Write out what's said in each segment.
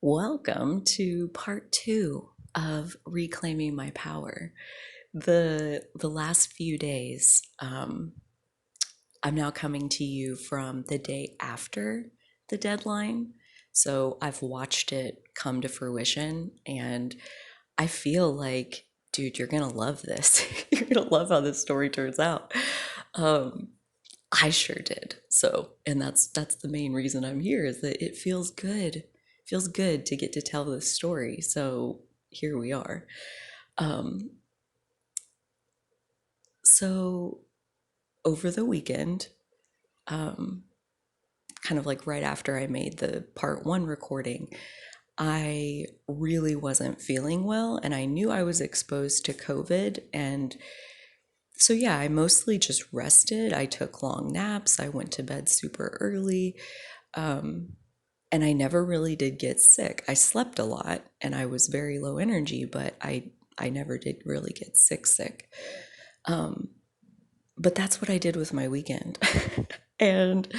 Welcome to part two of Reclaiming My Power. The last few days, I'm now coming to you from the day after the deadline. So I've watched it come to fruition, and I feel like, dude, you're gonna love this. You're gonna love how this story turns out. Um, I sure did. So, and that's the main reason I'm here is that it feels good. It feels good to get to tell this story. So here we are. Um, so over the weekend, um, kind of like right after I made the part one recording, I really wasn't feeling well, and I knew I was exposed to COVID. And so, yeah, I mostly just rested. I took long naps. I went to bed super early. Um, and I never really did get sick. I slept a lot and I was very low energy, but I never did really get sick. Um, but that's what I did with my weekend. And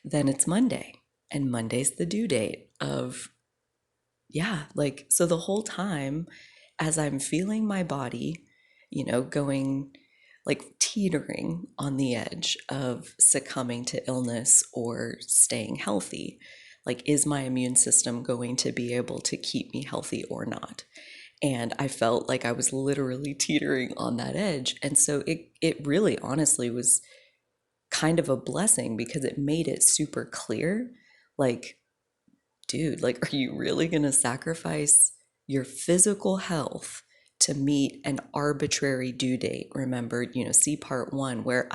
then it's Monday, and Monday's the due date of, yeah, like, so the whole time as I'm feeling my body, going like teetering on the edge of succumbing to illness or staying healthy, like, is my immune system going to be able to keep me healthy or not? And I felt like I was literally teetering on that edge. And so it really honestly was kind of a blessing because it made it super clear, like, dude, like, are you really going to sacrifice your physical health to meet an arbitrary due date? Remember, see part one, where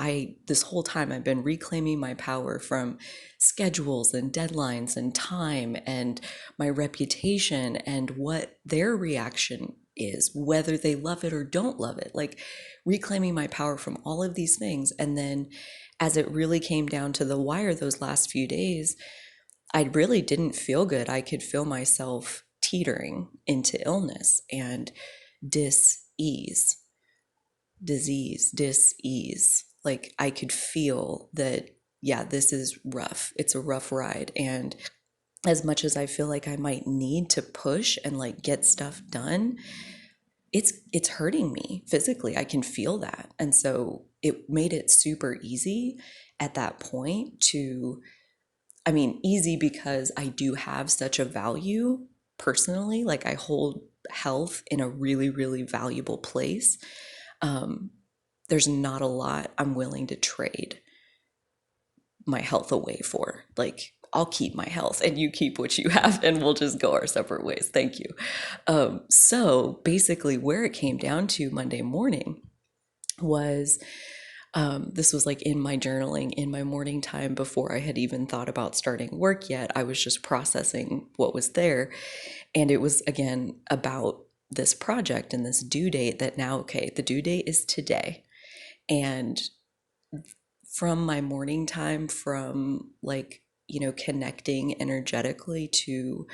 this whole time I've been reclaiming my power from schedules and deadlines and time and my reputation and what their reaction is, whether they love it or don't love it. Like, reclaiming my power from all of these things. And then as it really came down to the wire those last few days, I really didn't feel good. I could feel myself teetering into illness and dis-ease, dis-ease. Like, I could feel that, yeah, this is rough. It's a rough ride. And as much as I feel like I might need to push and like get stuff done, it's hurting me physically. I can feel that. And so it made it super easy at that point to, I mean, easy because I do have such a value personally. Like, I hold health in a really, really valuable place. Um, there's not a lot I'm willing to trade my health away for. Like, I'll keep my health and you keep what you have, and we'll just go our separate ways. Thank you. So basically, where it came down to Monday morning was, this was like in my journaling, in my morning time before I had even thought about starting work yet. I was just processing what was there. And it was, again, about this project and this due date that now, okay, the due date is today. And from my morning time, from like, connecting energetically to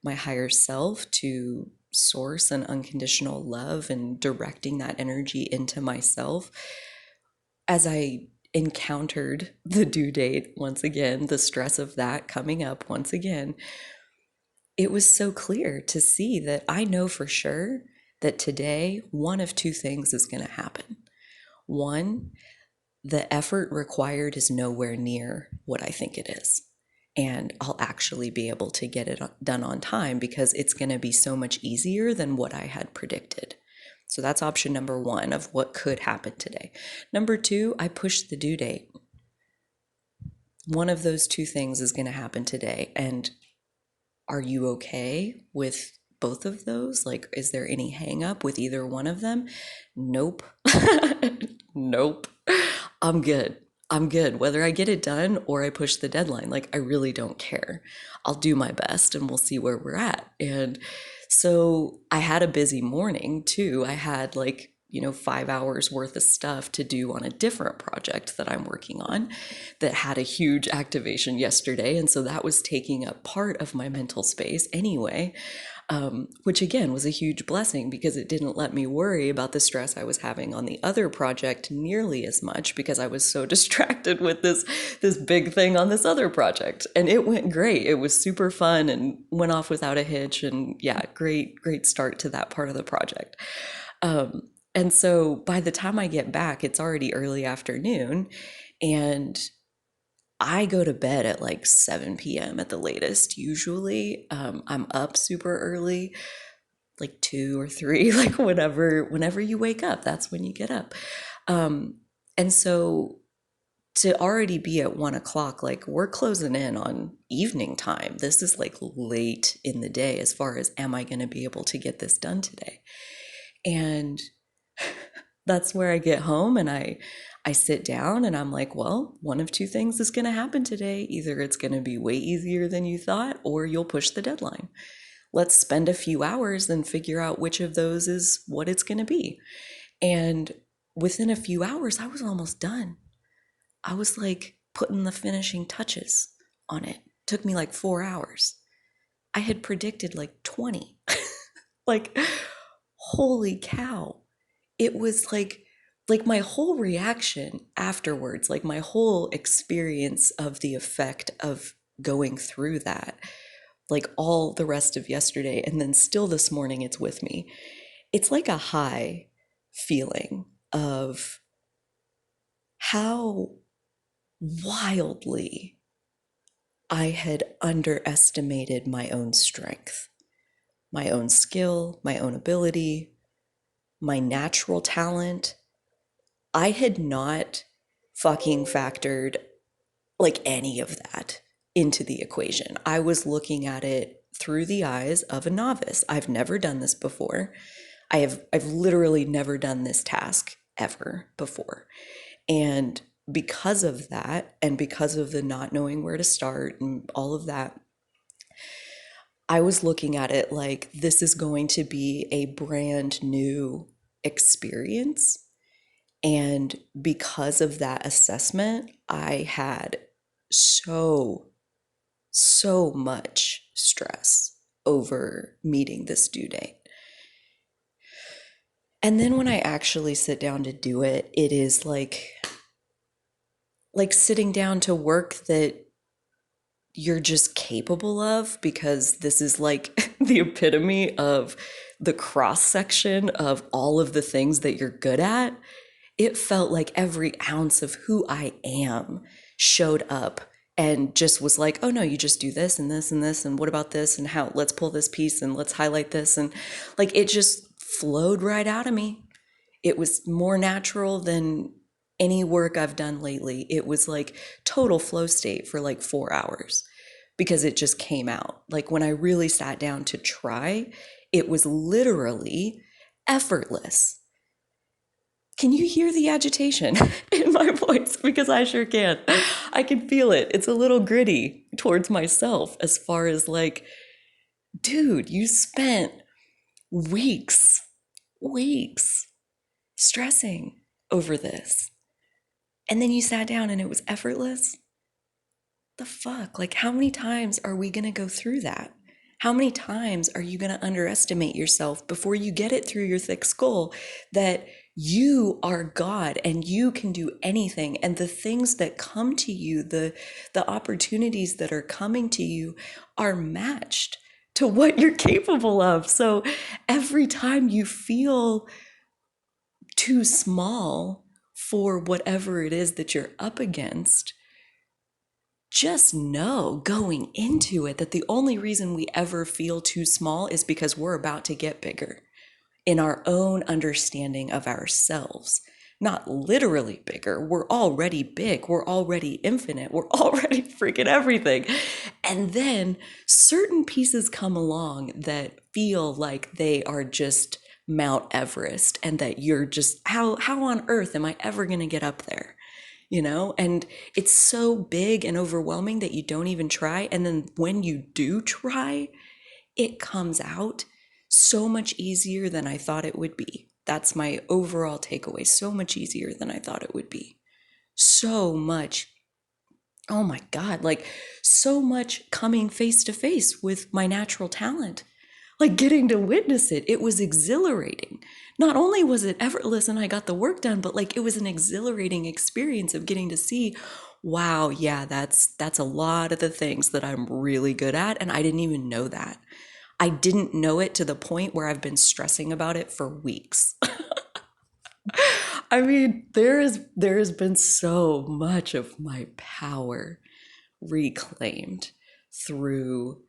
my higher self, to source and unconditional love and directing that energy into myself, as I encountered the due date once again, the stress of that coming up once again, it was so clear to see that I know for sure that today one of two things is going to happen. One, the effort required is nowhere near what I think it is. And I'll actually be able to get it done on time because it's going to be so much easier than what I had predicted. So that's option number one of what could happen today. Number two, I pushed the due date. One of those two things is going to happen today. And are you okay with both of those? Like, is there any hang up with either one of them? Nope. Nope. I'm good. I'm good. Whether I get it done or I push the deadline, like, I really don't care. I'll do my best and we'll see where we're at. And so I had a busy morning too. I had, like, 5 hours worth of stuff to do on a different project that I'm working on that had a huge activation yesterday. And so that was taking up part of my mental space anyway. which again was a huge blessing because it didn't let me worry about the stress I was having on the other project nearly as much because I was so distracted with this big thing on this other project. And it went great. It was super fun and went off without a hitch. And yeah, great start to that part of the project. And so by the time I get back, it's already early afternoon, and I go to bed at like 7 p.m. at the latest, usually. I'm up super early, like 2 or 3, like whenever you wake up, that's when you get up. And so to already be at 1 o'clock, like we're closing in on evening time. This is like late in the day as far as, am I going to be able to get this done today? And that's where I get home and I sit down and I'm like, well, one of two things is going to happen today. Either it's going to be way easier than you thought, or you'll push the deadline. Let's spend a few hours and figure out which of those is what it's going to be. And within a few hours, I was almost done. I was like putting the finishing touches on it. Took me like 4 hours. I had predicted like 20. Like, holy cow. It was like my whole reaction afterwards, like my whole experience of the effect of going through that, like all the rest of yesterday and then still this morning it's with me. It's like a high feeling of how wildly I had underestimated my own strength, my own skill, my own ability, my natural talent. I had not fucking factored like any of that into the equation. I was looking at it through the eyes of a novice. I've never done this before. I've literally never done this task ever before. And because of that, and because of the not knowing where to start and all of that, I was looking at it like this is going to be a brand new experience. And because of that assessment, I had so much stress over meeting this due date. And then when I actually sit down to do it, it is like sitting down to work that you're just capable of, because this is like the epitome of the cross section of all of the things that you're good at. It felt like every ounce of who I am showed up and just was like, oh no, you just do this and this and this, and what about this, and how, let's pull this piece and let's highlight this. And like it just flowed right out of me. It was more natural than any work I've done lately. It was like total flow state for like 4 hours because it just came out. Like when I really sat down to try, it was literally effortless. Can you hear the agitation in my voice? Because I sure can. I can feel it. It's a little gritty towards myself as far as like, dude, you spent weeks stressing over this. And then you sat down and it was effortless. The fuck? Like, how many times are we going to go through that? How many times are you going to underestimate yourself before you get it through your thick skull that you are God and you can do anything? And the things that come to you, the opportunities that are coming to you are matched to what you're capable of. So every time you feel too small for whatever it is that you're up against, just know going into it that the only reason we ever feel too small is because we're about to get bigger in our own understanding of ourselves. Not literally bigger. We're already big. We're already infinite. We're already freaking everything. And then certain pieces come along that feel like they are just Mount Everest, and that you're just, how on earth am I ever going to get up there? You know, and it's so big and overwhelming that you don't even try. And then when you do try, it comes out so much easier than I thought it would be. That's my overall takeaway. So much easier than I thought it would be. So much, oh my God, like so much coming face to face with my natural talent. like getting to witness it. It was exhilarating. Not only was it effortless and I got the work done, but like it was an exhilarating experience of getting to see, wow, yeah, that's a lot of the things that I'm really good at, and I didn't even know that. I didn't know it to the point where I've been stressing about it for weeks. I mean, there has been so much of my power reclaimed through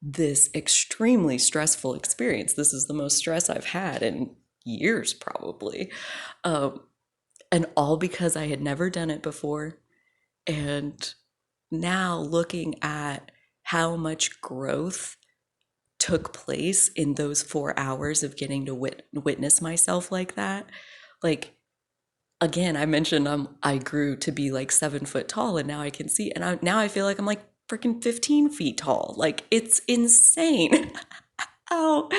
this extremely stressful experience. This is the most stress I've had in years, probably. Um, and all because I had never done it before. And now looking at how much growth took place in those 4 hours of getting to witness myself like that, like, again, I mentioned I grew to be like 7 foot tall, and now I can see, and now I feel like I'm like freaking 15 feet tall. Like it's insane how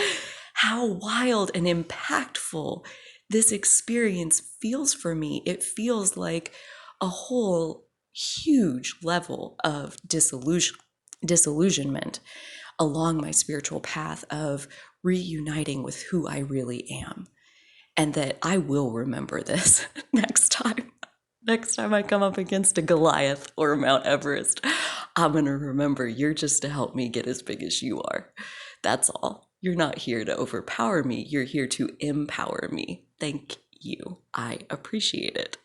how wild and impactful this experience feels for me. It feels like a whole huge level of disillusionment along my spiritual path of reuniting with who I really am, and that I will remember this next time. Next time I come up against a Goliath or a Mount Everest, I'm going to remember you're just to help me get as big as you are. That's all. You're not here to overpower me. You're here to empower me. Thank you. I appreciate it.